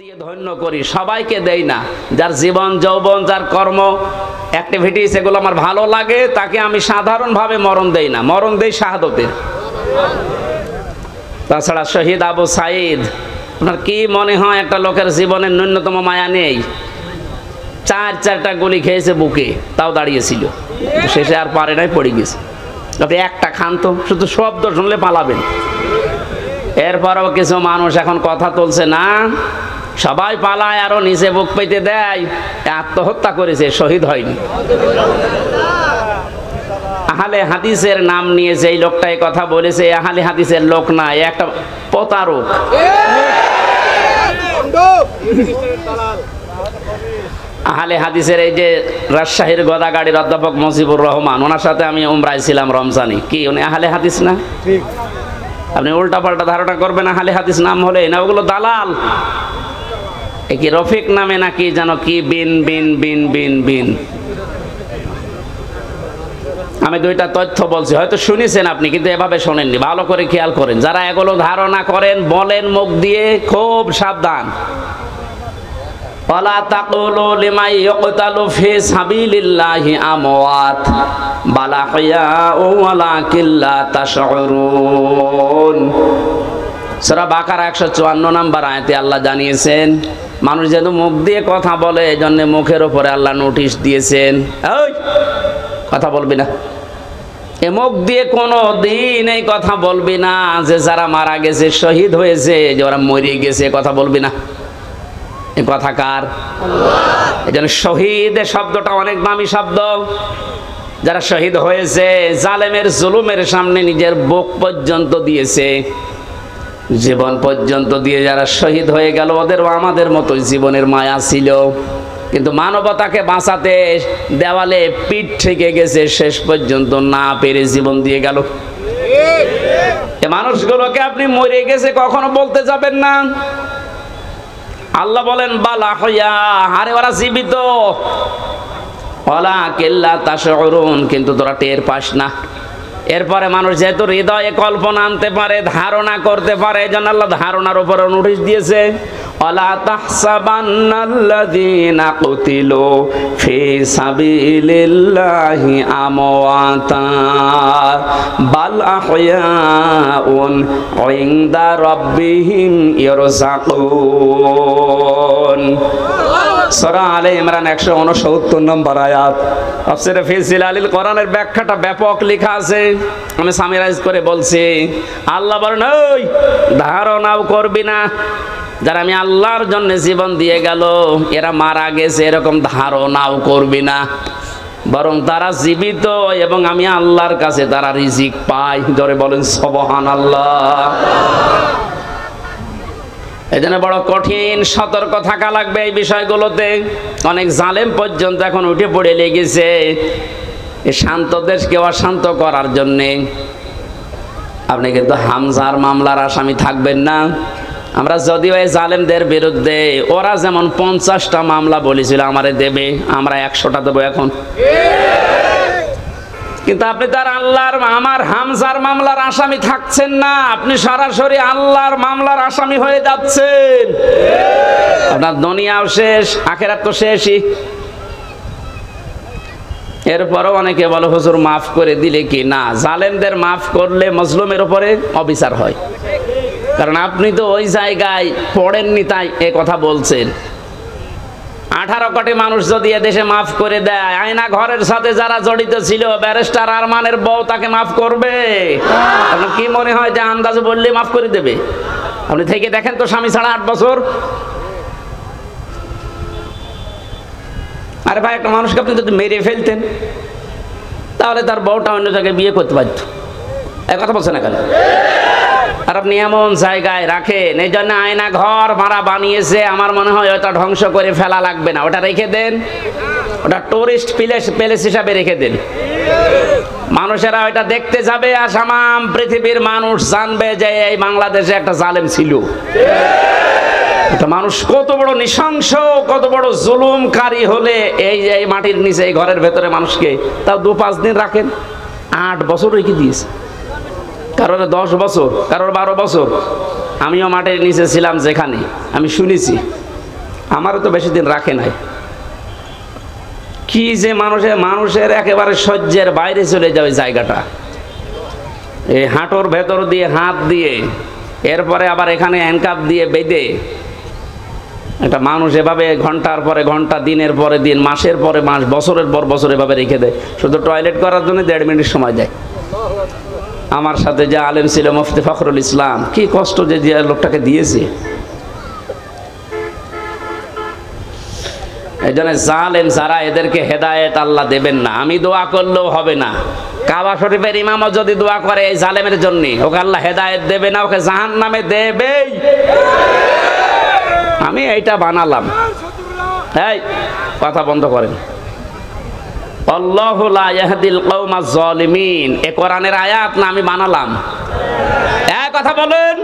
দিয়ে ধন্য করি, সবাইকে দেই না। যার জীবন যৌবন, যার কর্ম অ্যাক্টিভিটিস এগুলো আমার ভালো লাগে, তাকে আমি সাধারণভাবে মরণ দেই না, মরণ দেই শাহাদতের। তাছাড়া শহীদ আবু সাঈদ, আপনার কি মনে হয় একটা লোকের জীবনের ন্যূনতম মায়া নেই? চারটা গুলি খেয়েছে বুকে, তাও দাঁড়িয়েছিল, শেষে আর পারে নাই, পড়ে গেছে। আপনি একটা খান তো, শুধু শব্দ শুনলে পালাবেন। এরপরও কিছু মানুষ এখন কথা তুলছে না, সবাই পালায়, আরো নিচে বুক পেতে দেয়, আত্মহত্যা করেছে, শহীদ হয়নি। আহলে হাদিসের নাম নিয়ে যেই লোকটা এই কথা বলেছে, আহলে হাদিসের লোক না, একটা প্রতারক। আহলে হাদিসের এই যে রাজশাহীর গোদাগাড়ির অধ্যাপক মুজিবুর রহমান, ওনার সাথে আমি উমরায় ছিলাম রমজানে। কি উনি আহলে হাদিস না? ঠিক। আপনি উল্টা পাল্টা ধারণা করবেন আহলে হাদিস নাম হলে না, ওগুলো দালাল। কি রফিক নামে নাকি যেন কি বিন বিন বিন বিন বিন। আমি দুইটা তথ্য বলছি, হয়তো শুনেছেন আপনি, কিন্তু এভাবে শোনেননি। ভালো করে খেয়াল করেন, যারা এগুলো ধারণা করেন বলেন মুখ দিয়ে, খুব সাবধান। ওয়ালা তাকুলু লিমান ইয়ুকতালু ফি সাবিলিল্লাহি আমওয়াত বাল আহইয়াউ ওয়ালাকিন লা তাশউরুন। সূরা বাকারা 154 নম্বর আয়াতে আল্লাহ জানিয়েছেন, মানুষ যেহেতু মুখ দিয়ে কথা বলে, এজন্য মুখের উপরে আল্লাহ নোটিশ দিয়েছেন, এই কথা বলবি না। এ মুখ দিয়ে কোনো দিন এই কথা বলবি না যে যারা মারা গেছে, শহীদ হয়েছে, যে ওরা মরে গেছে, কথা বলবি না। এই কথা কার? এই জন্য শহীদ শব্দটা অনেক দামি শব্দ। যারা শহীদ হয়েছে, জালেমের জুলুমের সামনে নিজের বুক পর্যন্ত দিয়েছে, জীবন পর্যন্ত দিয়ে যারা শহীদ হয়ে গেল, ওদেরও আমাদের মতো জীবনের মায়া ছিল, কিন্তু মানবতাকে বাঁচাতে দেওয়ালে পিঠ থেকে গেছে, শেষ পর্যন্ত না পেরে জীবন দিয়ে গেল। এ মানুষগুলোকে আপনি মরে গেছে কখনো বলতে যাবেন না। আল্লাহ বলেন বালা হইয়া, আরে ওরা জীবিত, ওয়ালাকিন লা তাশউরুন, কিন্তু তোরা টের পাস না। এরপরে মানুষ যেহেতু হৃদয়ে কল্পনা আনতে পারে, ধারণা করতে পারে, এজন্য আল্লাহ ধারণার উপরে নোটিশ দিয়েছে, ওয়ালা তাহসাবান্নাল্লাযীনা কুতিলু ফি সাবিলিল্লাহি আমওয়াতা বাল আহইয়াউন ইনদা রাব্বিহিম ইয়ারযাকুন। সূরা আলে ইমরান 169 নম্বর আয়াত। তাফসীরে ফি জিলালিল কোরআনের ব্যাখ্যাটা ব্যাপক লেখা আছে, আমি সামিরাইজ করে বলছি। আল্লাহ বলেন, ওই ধারণাও করবি না, যারা আমি আল্লাহর জন্য জীবন দিয়ে গেল, এরা মারা গেছে, এরকম ধারণাও করবি না, বরং তারা জীবিত এবং আমি আল্লাহর কাছে তারা রিজিক পায়। জোরে বলেন সুবহানাল্লাহ। এই জন্য বড় কঠিন সতর্ক থাকা লাগবে এই বিষয়গুলোতে। অনেক জালেম পর্যন্ত এখন উঠে পড়ে লেগেছে এই শান্ত দেশকে অশান্ত করার জন্যে। আপনি কিন্তু হামজার মামলার আসামি থাকবেন না। আমরা যদিও এই জালেমদের বিরুদ্ধে, ওরা যেমন 50টা মামলা বলেছিল আমারে দেবে, আমরা 100টা দেবো এখন। কিন্তু আপনি তার আল্লাহর, আমার হামজার মামলার আসামি থাকছেন না, আপনি সরাসরি আল্লাহর মামলার আসামি হয়ে যাচ্ছেন। আপনার দুনিয়াও শেষ, আখিরাত তো শেষই। এরপরও অনেকে বলে হুজুর মাফ করে দিলে কি না, জালেমদের মাফ করলে মজলুমের উপরে অবিচার হয়। কারণ আপনি তো ওই জায়গায় পড়েননি, তাই এ কথা বলছেন। 18 কোটি মানুষ যদি এদেশে মাফ করে দেয়, আয়না ঘরের সাথে যারা জড়িত ছিল, ব্যারিস্টার আরমানের বউ তাকে মাফ করবে? আপনার কি মনে হয় যে আন্দাজে বললে মাফ করে দেবে? আপনি থেকে দেখেন তো, স্বামী ছাড়া 8 বছর। আরে ভাই, একটা মানুষকে আপনি যদি মেরে ফেলতেন, তাহলে তার বউটা অন্য জায়গায় বিয়ে করতে পারত। এই কথা বলছেন না কেন? আর আপনি এমন জায়গায় রাখেন, এই জন্য আয়না ঘর মারা বানিয়েছে। আমার মনে হয় ওটা ধ্বংস করে ফেলা লাগবে না, ওটা রেখে দেন, ওটা টুরিস্ট প্লেস হিসাবে রেখে দেন। মানুষেরা ওইটা দেখতে যাবে, আর সামাম পৃথিবীর মানুষ জানবে যে এই বাংলাদেশে একটা জালেম ছিল। একটা মানুষ কত বড় নৃশংস, কত বড় জুলুমকারী হলে এই যে এই মাটির নিচে, এই ঘরের ভেতরে মানুষকে তাও 2-5 দিন রাখেন। 8 বছর রেখে দিয়েছে, কারোর 10 বছর, কারোর 12 বছর। আমিও মাটির নিচে ছিলাম, যেখানে আমি শুনেছি আমারও তো বেশি দিন রাখে নাই। কি যে মানুষের একেবারে সহ্যের বাইরে চলে যাবে জায়গাটা, এই হাঁটুর ভেতর দিয়ে হাত দিয়ে, এরপরে আবার এখানে হ্যান্ডকাপ দিয়ে বেঁধে একটা মানুষ এভাবে ঘন্টার পরে ঘন্টা, দিনের পরে দিন, মাসের পরে মাস, বছরের পর বছর এভাবে রেখে দেয়। শুধু টয়লেট করার জন্য 1.5 মিনিট সময় দেয়। আমার সাথে যে আলেম ছিল মুফতি ফখরুল ইসলাম, কি কষ্ট যে লোকটাকে দিয়েছে। এই জন্য জালেম যারা, এদেরকে হেদায়েত আল্লাহ দেবেন না। আমি দোয়া করলেও হবে না। কাবা শরীফের ইমামও যদি দোয়া করে এই জালেমের জন্য, ওকে আল্লাহ হেদায়েত দেবে না, ওকে জাহান্নামে দেবেই। আমি এইটা বানালাম। এই কথা বন্ধ করেন। আল্লাহু লা ইয়াহদিল কওমাজ জালিমিন, এ কোরআনের আয়াত না আমি বানালাম? এক কথা বলেন।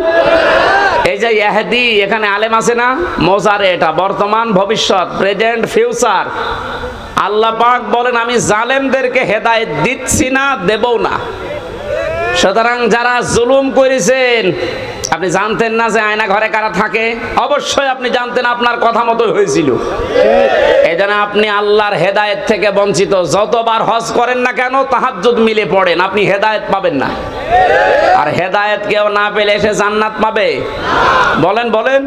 এই যে ইয়াহদি, এখানে আলেম আছে না? মোজারে, এটা বর্তমান, ভবিষ্যৎ, প্রেজেন্ট, ফিউচার। আল্লাহ পাক বলেন আমি জালেমদেরকে হেদায়েত দিচ্ছি না, দেবও না। সুতরাং যারা জুলুম করেছেন, আপনি জানতেন না যে আয়না ঘরে কারা থাকে? অবশ্যই আপনি জানতেন, আপনার কথা মতো হয়েছিল। এই জন্য আপনি আল্লাহর হেদায়েত থেকে বঞ্চিত। যতবার হজ করেন না কেন, তাহাজ্জুদ মিলে পড়েন, আপনি হেদায়েত পাবেন না। আর হেদায়েত কেউ না পেলে সে জান্নাত পাবে? বলেন বলেন।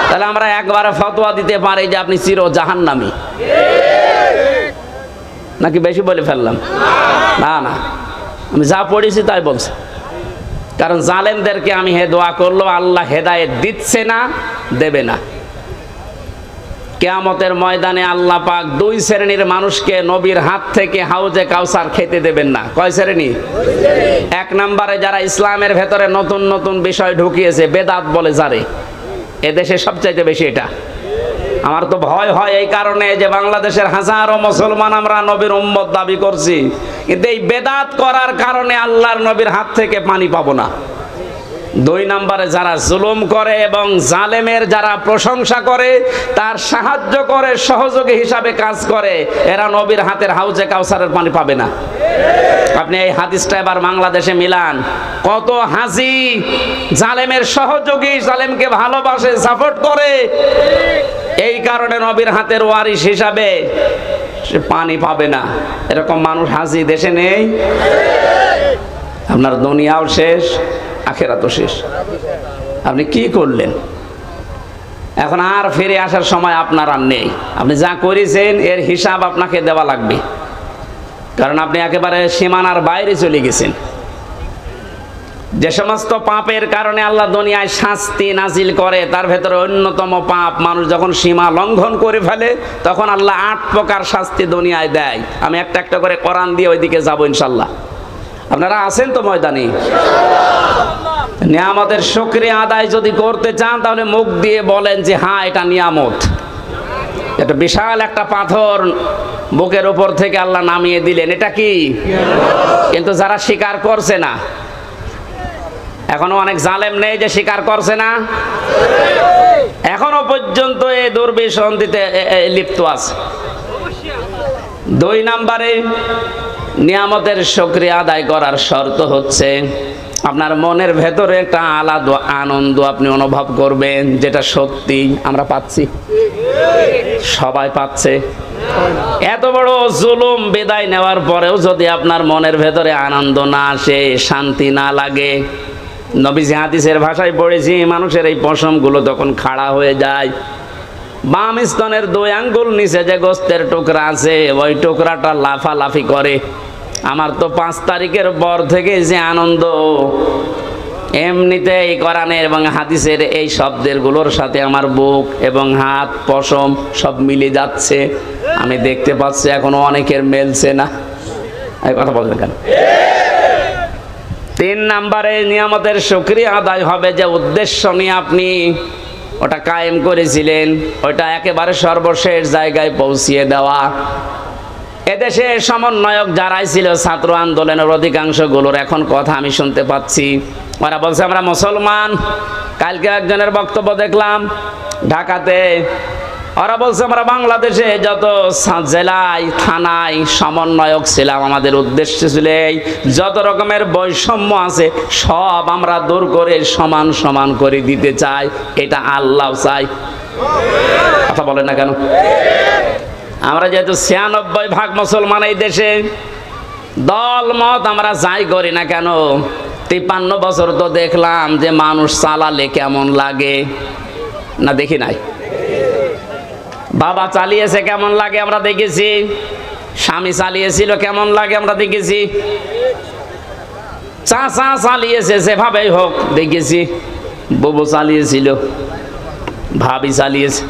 তাহলে আমরা একবারে ফতোয়া দিতে পারি যে আপনি চির জাহান্নামী, নাকি বেশি বলে ফেললাম? না না, আমি যা পড়েছি তাই বলছি। কারণ জালেমদেরকে আমি দোয়া করলো, আল্লাহ হেদায়েত দিচ্ছে না, দেবে না। কিয়ামতের ময়দানে আল্লাহ পাক 2 শ্রেণীর মানুষকে নবীর হাত থেকে হাউজে কাউসার খেতে দেবেন না। কয় শ্রেণী? 1 নম্বরে যারা ইসলামের ভেতরে নতুন নতুন বিষয় ঢুকিয়েছে, বেদাত বলে যারে, এদেশে সবচাইতে বেশি এটা। আমার তো ভয় হয় এই কারণে যে বাংলাদেশের হাজারো মুসলমান আমরা নবীর উম্মত দাবি করছি, কিন্তু এই বেদাত করার কারণে আল্লাহর নবীর হাত থেকে পানি পাবো না। 2 নম্বরে যারা জুলুম করে এবং জালেমের যারা প্রশংসা করে, তার সাহায্য করে, সহযোগী হিসাবে কাজ করে, এরা নবীর হাতের হাউজে কাউসারের পানি পাবে না। আপনি এই হাদিসটা এবার বাংলাদেশে মিলান। কত হাজি জালেমের সহযোগী, জালেমকে ভালোবাসে, সাপোর্ট করে, এই কারণে নবীর হাতের ওয়ারিশ হিসাবে সে পানি পাবে না। এরকম মানুষ হাজি দেশে নেই। আপনার দুনিয়াও শেষ, আখিরাতও শেষ। আপনি কি করলেন? এখন আর ফিরে আসার সময় আপনার আর নেই। আপনি যা করেছেন এর হিসাব আপনাকে দেওয়া লাগবে, কারণ আপনি একেবারে সীমানার বাইরে চলে গেছেন। যে সমস্ত পাপের কারণে আল্লাহ দুনিয়ায় শাস্তি নাজিল করে, তার ভেতরে অন্যতম পাপ, মানুষ যখন সীমা লঙ্ঘন করে ফেলে, তখন আল্লাহ 8 প্রকার শাস্তি দুনিয়ায় দেয়। আমি একটা একটা করে কোরআন দিয়ে ওইদিকে যাবো ইনশাল্লাহ। আপনারা আছেন তো ময়দানে? নিয়ামতের শুকরিয়া আদায় যদি করতে চান, তাহলে মুখ দিয়ে বলেন যে হ্যাঁ, এটা নিয়ামত। এটা বিশাল একটা পাথর বুকের উপর থেকে আল্লাহ নামিয়ে দিলেন, এটা কি? কিন্তু যারা স্বীকার করছে না, এখনো অনেক জালেম নেই যে স্বীকার করছে না, এখনো পর্যন্ত এই দুর্বিসন্ধিতে লিপ্ত আছে। 2 নম্বরে নিয়ামতের শুকরিয়া আদায় করার শর্ত হচ্ছে আপনার মনের ভেতরে একটা আলাদা আনন্দ আপনি অনুভব করবেন, যেটা সত্যি আমরা পাচ্ছি, সবাই পাচ্ছে। এত বড় জুলুম বিদায় নেওয়ার পরেও যদি আপনার মনের ভেতরে আনন্দ না আসে, শান্তি না লাগে, নবীজি হাদিসের ভাষায় পড়েছি, মানুষের এই পশমগুলো তখন খাড়া হয়ে যায়। বাম স্তনের 2 আঙ্গুল নিচে যে গোস্তের টুকরা আছে, ওই টুকরাটা লাফালাফি করে। আমার তো 5 তারিখের পর থেকে যে আনন্দ, এমনিতে এই কোরআনের এবং হাদিসের এই শব্দের গুলোর সাথে আমার বুক এবং হাত, পশম সব মিলে যাচ্ছে। আমি দেখতে পাচ্ছি এখনো অনেকের মেলছে না। এই কথা বলবেন কেন? 3 নম্বরে নিয়ামতের শুকরিয়া আদায় হবে যে উদ্দেশ্য নিয়ে আপনি ওটা কায়েম করেছিলেন, ওটা একেবারে সর্বশেষ জায়গায় পৌঁছিয়ে দেওয়া। এদেশে সমন্বয়ক যারাই ছিল ছাত্র আন্দোলনের অধিকাংশগুলোর এখন কথা আমি শুনতে পাচ্ছি, ওরা বলছে আমরা মুসলমান। কালকে একজনের বক্তব্য দেখলাম ঢাকাতে, ওরা বলছে আমরা বাংলাদেশে যত জেলায় থানায় সমন্বয়ক ছিলাম, আমাদের উদ্দেশ্য ছিল এই যত রকমের বৈষম্য আছে সব আমরা দূর করে সমান সমান করে দিতে চাই, এটা আল্লাহ চাই। কথা বলেন না কেন? আমরা যেহেতু 96% মুসলমান এই দেশে, দল মত আমরা যাই করি না কেন, 53 বছর তো দেখলাম যে মানুষ চালালে কেমন লাগে না, দেখি নাই? বাবা চালিয়েছে কেমন লাগে আমরা দেখেছি, স্বামী চালিয়েছিল কেমন লাগে আমরা দেখেছি, চাচা চালিয়েছে যেভাবেই হোক দেখেছি, বুবু চালিয়েছিল, ভাবি চালিয়েছে।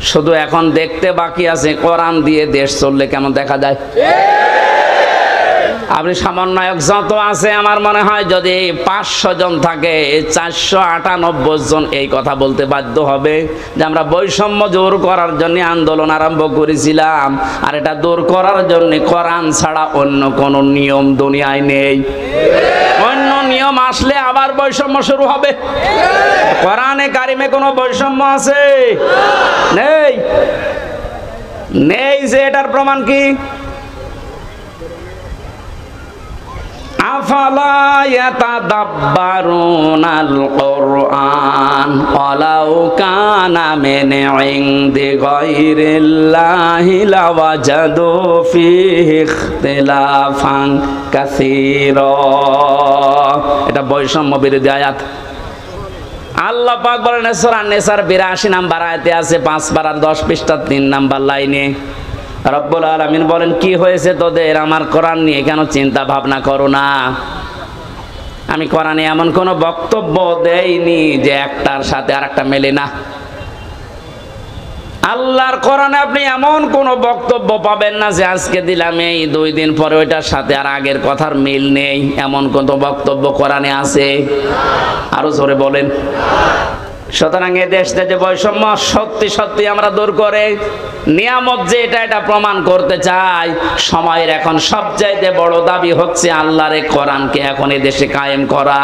শুধু এখন দেখতে বাকি আছে কোরআন দিয়ে দেশ চললে কেমন দেখা যায়। আপনি সমন্বয়ক যত আছে আমার মনে হয় যদি 500 জন থাকে, 498 জন এই কথা বলতে বাধ্য হবে যে আমরা বৈষম্য দূর করার জন্য আন্দোলন আরম্ভ করেছিলাম, আর এটা দূর করার জন্য কোরআন ছাড়া অন্য কোনো নিয়ম দুনিয়ায় নেই। অন্য নিয়ম আসলে আবার বৈষম্য শুরু হবে। কোরআনে কারিমে কোনো বৈষম্য আছে? নেই। নেই যে এটার প্রমাণ কি? আফালা ইয়াতাদাব্বারুনাল কুরআন ওয়ালাউ কানা মিন ইনদি গায়রিল্লাহি লাওয়াজাদু ফীহি ইখতিলাফান কাসীরা। এটা বৈষম্য বিরোধী আয়াত। আল্লাহ পাক বলেন সূরা নিসার 82 নম্বর আয়াতে আছে, 5 পারার 10 পৃষ্ঠা 3 নম্বর লাইনে রব্বুল আলামিন বলেন, কি হয়েছে তোদের? আমার কোরআন নিয়ে কেন চিন্তা ভাবনা করো না? আমি কোরআনে এমন কোন বক্তব্য দেইনি যে একটার সাথে আরেকটা মেলে না। আল্লাহর কোরআনে আপনি এমন কোন বক্তব্য পাবেন না যে আজকে দিলাম এই 2 দিন পরে ওইটার সাথে আর আগের কথার মিল নেই, এমন কোন বক্তব্য কোরআনে আছে? আরো জোরে বলেন। সুতরাং এই দেশে যে বৈষম্য সত্যি সত্যি আমরা দূর করে নিয়ামত যে এটা প্রমাণ করতে চাই, সময়ের এখন সবচাইতে বড় দাবি হচ্ছে আল্লাহর এই কোরআনকে এখন এই দেশে কায়েম করা।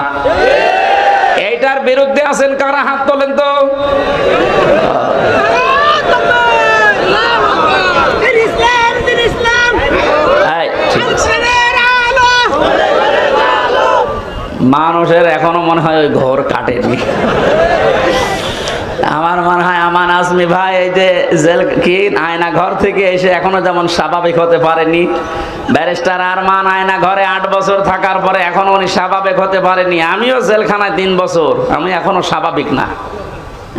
এইটার বিরুদ্ধে আছেন কারা? হাত তোলেন তো। মানুষের এখনো মনে হয় ওই ঘোর কাটেনি। আমার মনে হয় আমান আজমি ভাই এই যে জেল কি আয়না ঘর থেকে এসে এখনো যেমন স্বাভাবিক হতে পারেনি, ব্যারিস্টার আরমান আয়না ঘরে 8 বছর থাকার পরে এখনো উনি স্বাভাবিক হতে পারেনি, আমিও জেলখানায় 3 বছর, আমি এখনো স্বাভাবিক না।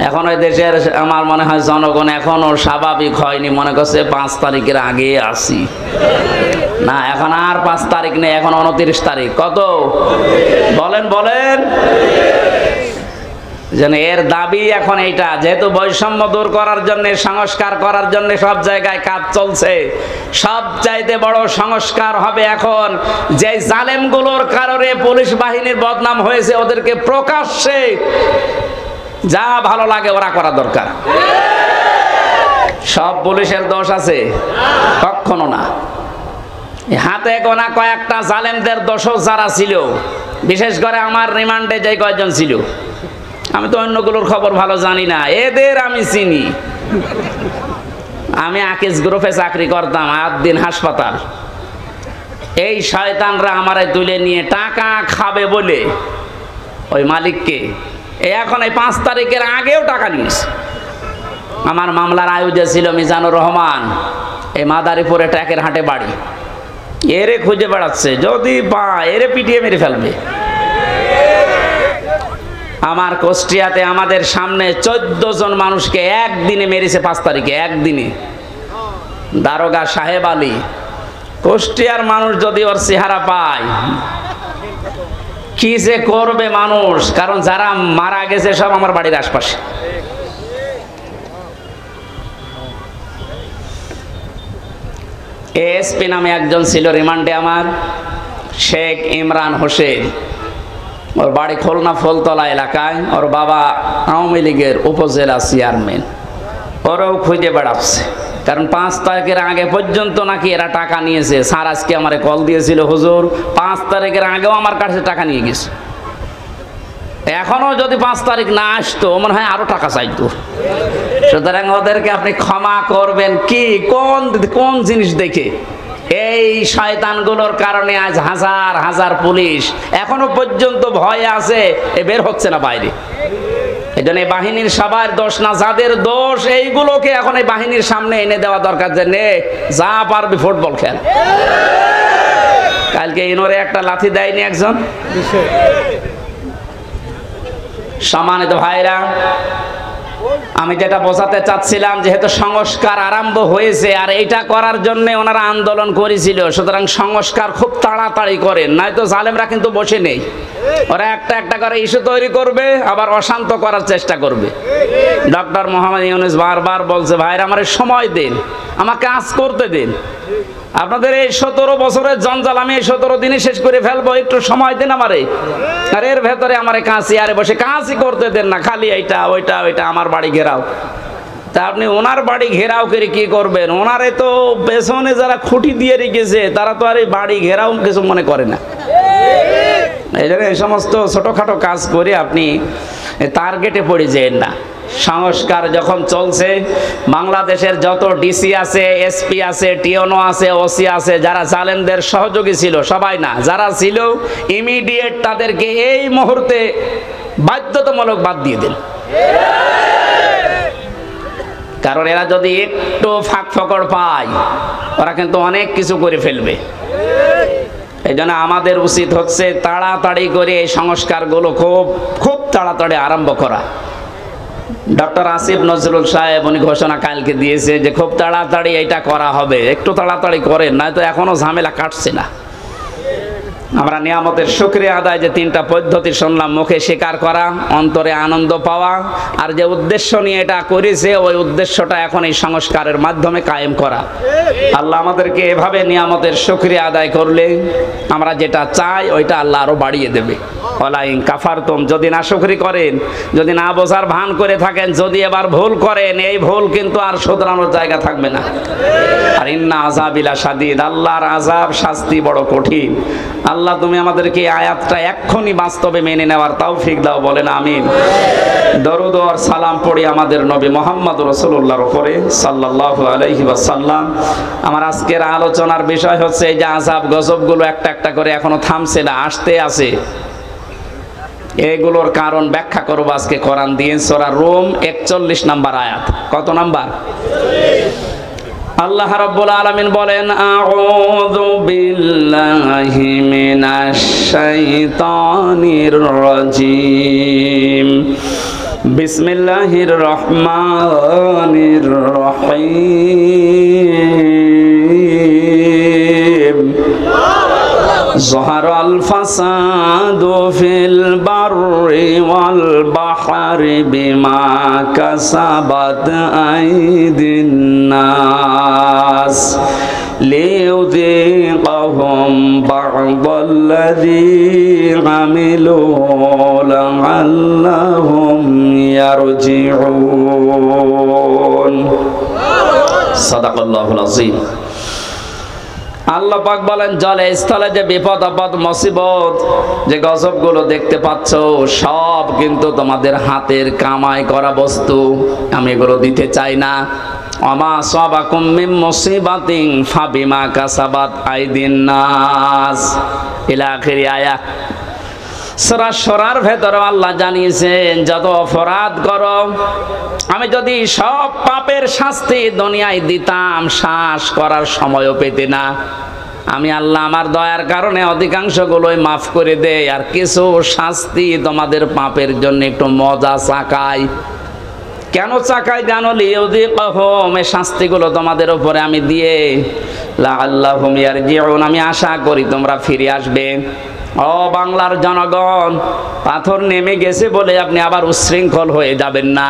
এখন ওই দেশের আমার মনে হয় জনগণ এখনো স্বাভাবিক হয়নি, মনে করছে 5 তারিখের আগে আসি না। এখন আর 5 তারিখ নেই, এখন 29 তারিখ। কত বলেন বলেন? যেন এর দাবি এখন এইটা, যেহেতু বৈষম্য দূর করার জন্য, সংস্কার করার জন্য সব জায়গায় কাজ চলছে, সব চাইতে বড় সংস্কার হবে এখন যে জালেমগুলোর কারণে পুলিশ বাহিনীর বদনাম হয়েছে, ওদেরকে প্রকাশ্যে যা ভালো লাগে ওরা করা দরকার। সব পুলিশের দোষ আছে? কখনো না। হাতে গোনা কয়েকটা জালেমদের দোষও যারা ছিল, বিশেষ করে আমার রিমান্ডে যে কয়েকজন ছিল, আমি তো অন্যগুলোর খবর ভালো জানি না, এদের আমি চিনি। আমি আকিজ গ্রুপে চাকরি করতাম, 8 দিন হাসপাতাল। এই শয়তানরা আমারে তুলে নিয়ে টাকা খাবে বলে ওই মালিককে এখন এই 5 তারিখের আগেও টাকা নিয়েছে। আমার মামলার আয়োজক ছিল মিজানুর রহমান, এই মাদারীপুরে ট্যাকের হাটে বাড়ি, এরে খুঁজে বেড়াচ্ছে, যদি পায় এরে পিটিয়ে মেরে ফেলবে। আমার কুষ্টিয়াতে আমাদের সামনে 14 জন মানুষকে একদিনে মেরেছে, 5 তারিখে একদিনে। দারোগা সাহেব আলী, কুষ্টিয়ার মানুষ যদি ওর চেহারা পায় কি যে করবে মানুষ, কারণ যারা মারা গেছে সব আমার বাড়ির আশপাশে। এসপি নামে একজন ছিল রিমান্ডে আমার, শেখ ইমরান হোসেন, ওর বাড়ি খুলনা ফুলতলা এলাকায়, ওর বাবা আওয়ামী লীগের উপজেলা চেয়ারম্যান। ওরাও খুঁজে বেড়াচ্ছে, কারণ 5 তারিখের আগে পর্যন্ত নাকি এরা টাকা নিয়েছে। স্যার আজকে আমারে কল দিয়েছিল, হুজুর 5 তারিখের আগেও আমার কাছে টাকা নিয়ে গেছে। এখনো যদি 5 তারিখ না আসতো মনে হয় আরো টাকা চাইতো। সুতরাং ওদেরকে আপনি ক্ষমা করবেন কি? কোন জিনিস দেখে? এই শয়তানগুলোর কারণে আজ হাজার হাজার পুলিশ এখনো পর্যন্ত ভয়ে আছে, বের হচ্ছে না বাইরে। এই জন্য এই বাহিনীর সবার দোষ না, যাদের দোষ এইগুলোকে এখন এই বাহিনীর সামনে এনে দেওয়া দরকার, যে নে যা পারবি ফুটবল খেল। কালকে ইনোরে একটা লাথি দেয়নি একজন? সম্মানিত ভাইরা, আমি যেটা বোঝাতে চাচ্ছিলাম, যেহেতু সংস্কার আরম্ভ হয়েছে আর এইটা করার জন্য ওনারা আন্দোলন করেছিল, সুতরাং সংস্কার খুব তাড়াতাড়ি করেন, নয়তো জালেমরা কিন্তু বসে নেই। ওরা একটা একটা করে ইস্যু তৈরি করবে, আবার অশান্ত করার চেষ্টা করবে। ডক্টর মোহাম্মদ ইউনূস বারবার বলছে, ভাইরা আমার সময় দিন, আমাকে কাজ করতে দিন। আপনাদের এই 17 বছরের জঞ্জাল আমি এই 17 দিনে শেষ করে ফেলবো, একটু সময় দিন আমারে। আর এর ভেতরে আমার কাছে আরে বসে কাজই করতে দেন না, খালি এইটা ওইটা ওইটা আমার বাড়ি ঘেরাও। তা আপনি ওনার বাড়ি ঘেরাও করে কি করবেন? ওনারে তো পেছনে যারা খুঁটি দিয়ে রেখেছে তারা তো আর এই বাড়ি ঘেরাও কিছু মনে করে না। এই জন্য এই সমস্ত ছোটখাটো কাজ করে আপনি টার্গেটে পড়ে যেন না। সংস্কার যখন চলছে, বাংলাদেশের যত ডিসি আছে, এসপি আছে, টিওনো আছে, ওসি আছে, যারা জালেমদের সহযোগী ছিল, সবাই না, যারা ছিল ইমিডিয়েট তাদেরকে এই মুহূর্তে বাধ্যতামূলক বাদ দিয়ে দিন। কারণ এরা যদি একটু ফাঁক ফকড় পায়, ওরা কিন্তু অনেক কিছু করে ফেলবে। এই জন্য আমাদের উচিত হচ্ছে তাড়াতাড়ি করে এই সংস্কারগুলো খুব তাড়াতাড়ি আরম্ভ করা। ডক্টর আসিফ নজরুল সাহেব উনি ঘোষণা কালকে দিয়েছে যে খুব তাড়াতাড়ি এটা করা হবে, একটু তাড়াতাড়ি করেন, নয়তো এখনো ঝামেলা কাটছে না। আমরা নিয়ামতের শুকরিয়া আদায়, যে 3টা পদ্ধতি শুনলাম, মুখে স্বীকার করা, অন্তরে আনন্দ পাওয়া, আর যে উদ্দেশ্য নিয়ে এটা করেছে ওই উদ্দেশ্যটা এখন এই সংস্কারের মাধ্যমে কায়েম করা। আল্লাহ আমাদেরকে এভাবে নিয়ামতের শুকরিয়া আদায় করলে আমরা যেটা চাই ওইটা আল্লাহ আরো বাড়িয়ে দেবে। ওয়ালাইন কাফারতুম, যদি না শুকরি করেন, যদি না বোঝার ভান করে থাকেন, যদি এবার ভুল করেন, এই ভুল কিন্তু আর শুধরানোর জায়গা থাকবে না। আর ইন্না আযাবিলা শাদীদ, আল্লাহর আযাব শাস্তি বড় কঠিন। আল্লাহ তুমি আমাদেরকে এই আয়াতটা এক্ষুনি বাস্তবে মেনে নেওয়ার তৌফিক দাও, বলেন আমিন। দরুদ আর সালাম পড়ি আমাদের নবী মুহাম্মদ রাসূলুল্লাহর উপরে সাল্লাল্লাহু আলাইহি ওয়াসাল্লাম। আমার আজকের আলোচনার বিষয় হচ্ছে এই যে আযাব গজবগুলো একটা একটা করে এখনো থামছে না, আসতে আছে। এগুলোর কারণ ব্যাখ্যা করব আজকে কোরআন দিয়ে। সূরা রুম 41 নম্বর আয়াত। কত নাম্বার? আল্লাহ রাব্বুল আলামিন বলেন, আউযু বিল্লাহি মিনাশ শাইতানির রাজীম, বিসমিল্লাহির রহমানির রহিম। ظهر الفساد في البر والبحر بما كسبت أيدي الناس ليذيقهم بعض الذي عملوا لعلهم يرجعون صدق الله العظيم। আল্লাহ পাক বলেন, জলে স্থলে যে বিপদ আপদ মুসিবত, যে গজবগুলো দেখতে পাচ্ছ, সব কিন্তু তোমাদের হাতের কামাই করা বস্তু। আমি এগুলো দিতে চাই না। ওমা সাবাকুম মিন মুসিবাতিন ফাবিমা কাসাবাত আইদিন নাস ইলা আখিরি আয়াত। সূরা শুরার ভেতরে আল্লাহ জানিয়েছেন, যত অপরাধ করো, আমি যদি সব পাপের শাস্তি দুনিয়ায় দিতাম, শ্বাস করার সময়ও পেতে না। আমি আল্লাহ আমার দয়ার কারণে অধিকাংশগুলোই মাফ করে দেই, আর কিছু শাস্তি তোমাদের পাপের জন্য একটু মজা চাকাই। কেন চাকাই জানো? লিউযিকহুম, এই শাস্তিগুলো তোমাদের উপরে আমি দিয়ে লাআল্লাহুম ইয়ারজিউন, আমি আশা করি তোমরা ফিরে আসবে। ও বাংলার জনগণ, পাথর নেমে গেছে বলে আপনি আবার উচ্ছৃঙ্খল হয়ে যাবেন না।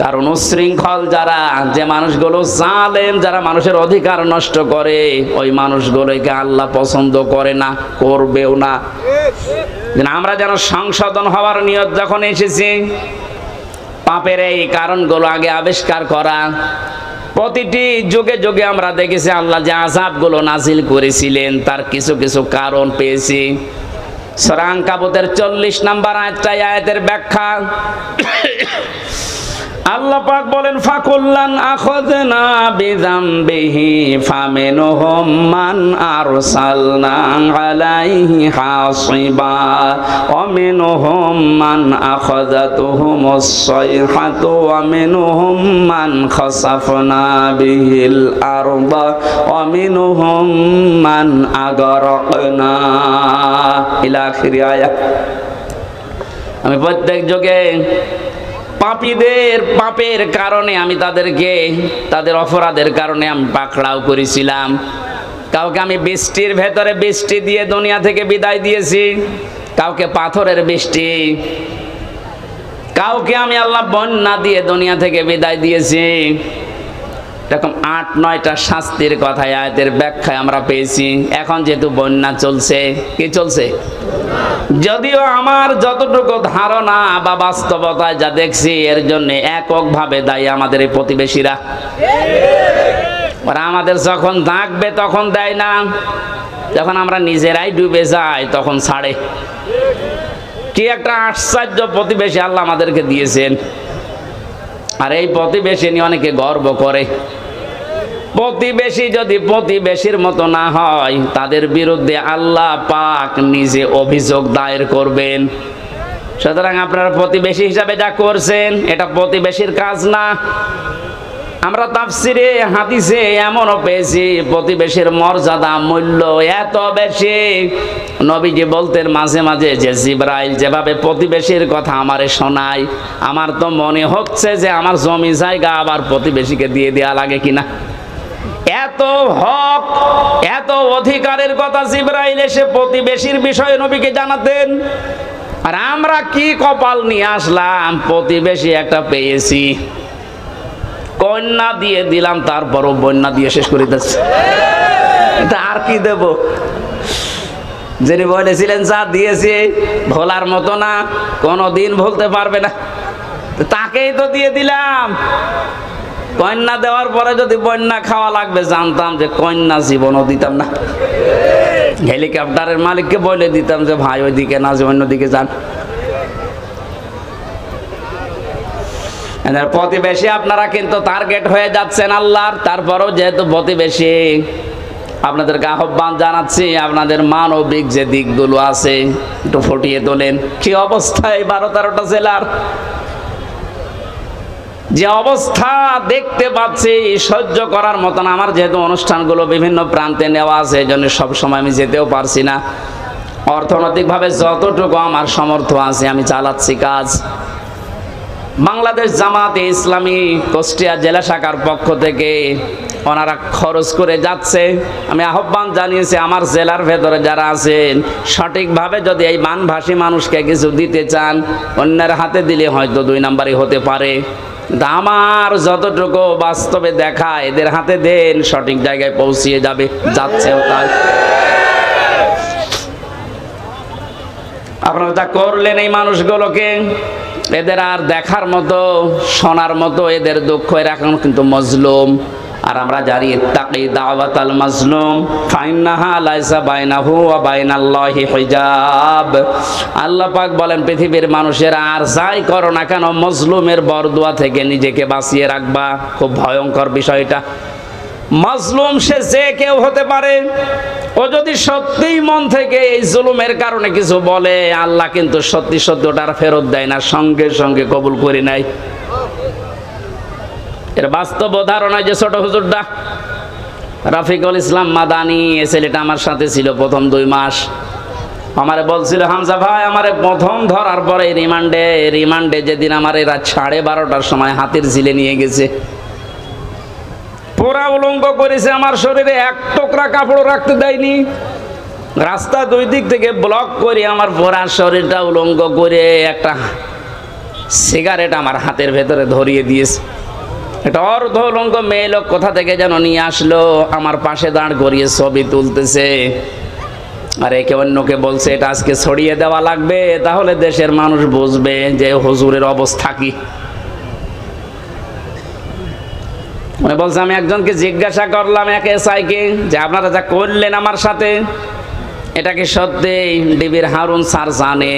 কারণ উচ্ছৃঙ্খল যারা, যে মানুষগুলো জালেম, যারা মানুষের অধিকার নষ্ট করে, ওই মানুষগুলোকে আল্লাহ পছন্দ করে না, করবেও না। আমরা যেন সংশোধন হওয়ার নিয়ত যখন এসেছি, পাপের এই কারণগুলো আগে আবিষ্কার করা। প্রতিটি যুগে যুগে আমরা দেখেছি আল্লাহ যে আযাবগুলো নাজিল করেছিলেন তার কিছু কিছু কারণ পেয়েছি। সূরা আনকাবুতের 40 নম্বর আয়াতের ব্যাখ্যা, আল্লাহ পাক বলেন ফাকুল্লান আখাযনা বিযামবিহি ফামিনহুম মান আরসালনা আলাইহি হাসিবা ওয়া মিনহুম মান আখাযাতুহুমুস সাইহাতু ওয়া মিনহুম মান খাসাফনা বিহিল আরদা ওয়া মিনহুম মান আগরাকনা ইলা আখিরি আয়াত। আমি প্রত্যেক যুগে পাপীদের পাপের কারণে আমি তাদেরকে তাদের অপরাধের কারণে আমি পাকড়াও করেছিলাম। কাউকে আমি বৃষ্টির ভেতরে বৃষ্টি দিয়ে দুনিয়া থেকে বিদায় দিয়েছি, কাউকে পাথরের বৃষ্টি, কাউকে আমি আল্লাহ বন্যা দিয়ে দুনিয়া থেকে বিদায় দিয়েছি। এরকম ৮-৯টা শাস্তির কথা আয়াতের ব্যাখ্যায় আমরা পেয়েছি। এখন যেহেতু বন্যা চলছে, কি চলছে? যদিও আমার যতটুকু ধারণা বা বাস্তবতায় যা দেখছি, এর জন্য এককভাবে দায়ী আমাদের এই প্রতিবেশীরা। ওরা আমাদের যখন ডাকবে তখন দেয় না, যখন আমরা নিজেরাই ডুবে যাই তখন ছাড়ে। কি একটা আশ্চর্য প্রতিবেশী আল্লাহ আমাদেরকে দিয়েছেন। আর এই প্রতিবেশী নিয়ে অনেকে গর্ব করে। প্রতিবেশী যদি প্রতিবেশীর মতো না হয়, তাদের বিরুদ্ধে আল্লাহ পাক নিজে অভিযোগ দায়ের করবেন। সুতরাং আপনারা প্রতিবেশী হিসাবে যা করছেন, এটা প্রতিবেশীর কাজ না। আমরা তাফসিরে হাদিসে এমনও পেয়েছি, প্রতিবেশীর মর্যাদা মূল্য এত বেশি, নবীজি বলতেন মাঝে মাঝে যে জিবরাইল যেভাবে প্রতিবেশীর কথা আমারে শোনায়, আমার তো মনে হচ্ছে যে আমার জমি জায়গা আবার প্রতিবেশীকে দিয়ে দেয়া লাগে কিনা। এত হক, এত অধিকারের কথা জিবরাইল এসে প্রতিবেশীর বিষয়ে নবীকে জানাতেন। আর আমরা কি কপাল নিয়ে আসলাম, প্রতিবেশী একটা পেয়েছি, কন্যা দিয়ে দিলাম, তারপরও বন্যা দিয়ে শেষ করে দিচ্ছে। এটা আর কি দেব? যিনি বলেছিলেন যা দিয়েছি ভোলার মতো না, কোনোদিন ভুলতে পারবে না, তাকেই তো দিয়ে দিলাম। কন্যা দেওয়ার পরে যদি বন্যা খাওয়া লাগবে, জানতাম যে কন্যা জীবনও দিতাম না। হেলিকপ্টারের মালিককে বলে দিতাম যে ভাই ওইদিকে না, যে অন্যদিকে যান। প্রতিবেশী আপনারা কিন্তু টার্গেট হয়ে যাচ্ছেন আল্লাহর। তারপরেও যেহেতু প্রতিবেশী, আপনাদেরকে আহ্বান জানাচ্ছি, আপনাদের মানবিক যে দিকগুলো আছে একটু ফুটিয়ে তোলেন। কি অবস্থা এই 12-13টা জেলার, যে অবস্থা দেখতে পাচ্ছি সহ্য করার মতন। আমার যেহেতু অনুষ্ঠানগুলো বিভিন্ন প্রান্তে নেওয়া আছে, এই জন্য সবসময় আমি যেতেও পারছি না। অর্থনৈতিকভাবে যতটুকু আমার সামর্থ্য আছে আমি চালাচ্ছি কাজ। বাংলাদেশ জামাতে ইসলামী কুষ্টিয়া জেলা শাখার পক্ষ থেকে ওনারা খরচ করে যাচ্ছে। আমি আহ্বান জানিয়েছি, আমার জেলার ভেতরে যারা আছেন সঠিকভাবে যদি এই মানভাষী মানুষকে কিছু দিতে চান, অন্যের হাতে দিলে হয়তো 2 নাম্বারই হতে পারে। আমার যতটুকু বাস্তবে দেখা, এদের হাতে দেন, সঠিক জায়গায় পৌঁছিয়ে যাবে, যাচ্ছেও তাই। আপনারা যা করলেন এই মানুষগুলোকে, এদের আর দেখার মতো শোনার মতো এদের দুঃখ, এরা এখন কিন্তু মজলুম। আর আমরা জানি ইত্তাকি দাওয়াতাল মাজলুম ফাইন্নাহা লাইসা বাইনাহু ওয়া বাইনাল্লাহি হিজাব। আল্লাহ পাক বলেন পৃথিবীর মানুষেরা আর যাই করো না কেন, মজলুমের বরদুয়া থেকে নিজেকে বাঁচিয়ে রাখবা। খুব ভয়ঙ্কর বিষয়টা। মাজলুম সে যে কেউ হতে পারে। ও যদি সত্যিই মন থেকে এই জুলুমের কারণে কিছু বলে, আল্লাহ কিন্তু সত্যি সত্যি ওটার ফেরত দেয় না, সঙ্গে সঙ্গে কবুল করে নেয়। এর বাস্তব উদাহরণ যে ছোট হুজুরটা রাফিকুল ইসলাম মাদানি, এই ছেলেটা আমার সাথে ছিল প্রথম 2 মাস। আমারে বলছিল, হামজা ভাই আমারে প্রথম ধরার পরে রিমান্ডে যেদিন আমার রাত 12:30টার সময় হাতির ঝিলে নিয়ে গেছে, পুরা উলঙ্গ করেছে, আমার শরীরে 1 টুকরা কাপড় রাখতে দেয়নি, রাস্তা 2 দিক থেকে ব্লক করে আমার পুরা শরীরটা উলঙ্গ করে একটা সিগারেট আমার হাতের ভেতরে ধরিয়ে দিয়েছে। একটা অর্ধ উলঙ্গ মেয়ে লোক কোথা থেকে যেন নিয়ে আসলো, আমার পাশে দাঁড় করিয়ে ছবি তুলতেছে। আর একে অন্যকে বলছে এটা আজকে ছড়িয়ে দেওয়া লাগবে, তাহলে দেশের মানুষ বুঝবে যে হুজুরের অবস্থা কি। বলছে, আমি একজনকে জিজ্ঞাসা করলাম, এক এসআইকে, যে আপনারা যা করলেন আমার সাথে, এটা কি সত্যি ডিবির হারুন স্যার জানে?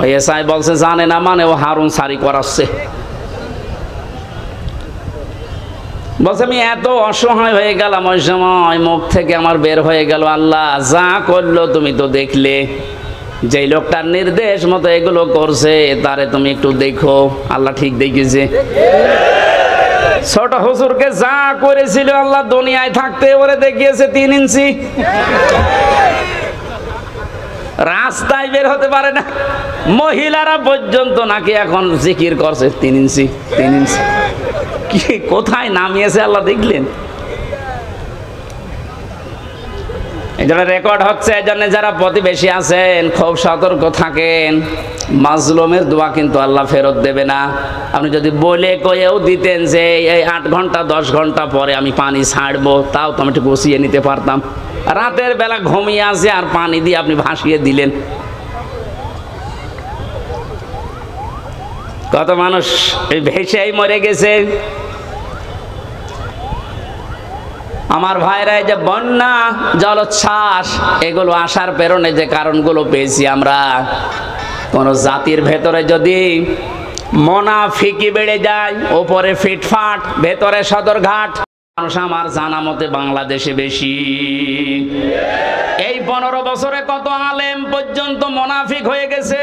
ওই এসআই বলছে জানে না, মানে ও হারুন স্যারই করাচ্ছে। বলছে আমি এত অসহায় হয়ে গেলাম ওই সময়, মুখ থেকে আমার বের হয়ে গেল, আল্লাহ যা করলো তুমি তো দেখলে, যেই লোকটার নির্দেশ মতো এগুলো করছে তারে তুমি একটু দেখো। আল্লাহ ঠিক দেখেছে। ছোট হুজুরকে যা করেছিল আল্লাহ দুনিয়ায় থাকতে ওরে দেখিয়েছে 3 ইঞ্চি, রাস্তায় বের হতে পারে না। মহিলারা পর্যন্ত নাকি এখন জিকির করছে 3 ইঞ্চি 3 ইঞ্চি। কি কোথায় নামিয়েছে আল্লাহ দেখলেন। এই জন্য রেকর্ড হচ্ছে, এই জন্য যারা প্রতিবেশী আছেন খুব সতর্ক থাকেন। মাজলুমের দোয়া কিন্তু আল্লাহ ফেরত দেবে না। আপনি যদি বলে কয়েও দিতেন যে এই 8 ঘন্টা 10 ঘন্টা পরে আমি পানি ছাড়বো, তাও তো আমি একটু বসিয়ে নিতে পারতাম। রাতের বেলা ঘুমিয়ে আসে আর পানি দিয়ে আপনি ভাসিয়ে দিলেন। কত মানুষ এই ভেসেই মরে গেছে। আমার ভাইরা, এই যে বন্যা জলোচ্ছ্বাস এগুলো আসার পেছনে যে কারণগুলো পেয়েছি আমরা, কোন জাতির ভেতরে যদি মুনাফিকি বেড়ে যায়, উপরে ফিটফাট ভেতরে সদরঘাট, মানুষ আমার জানা মতে বাংলাদেশে বেশি। এই 15 বছরে কত আলেম পর্যন্ত মুনাফিক হয়ে গেছে।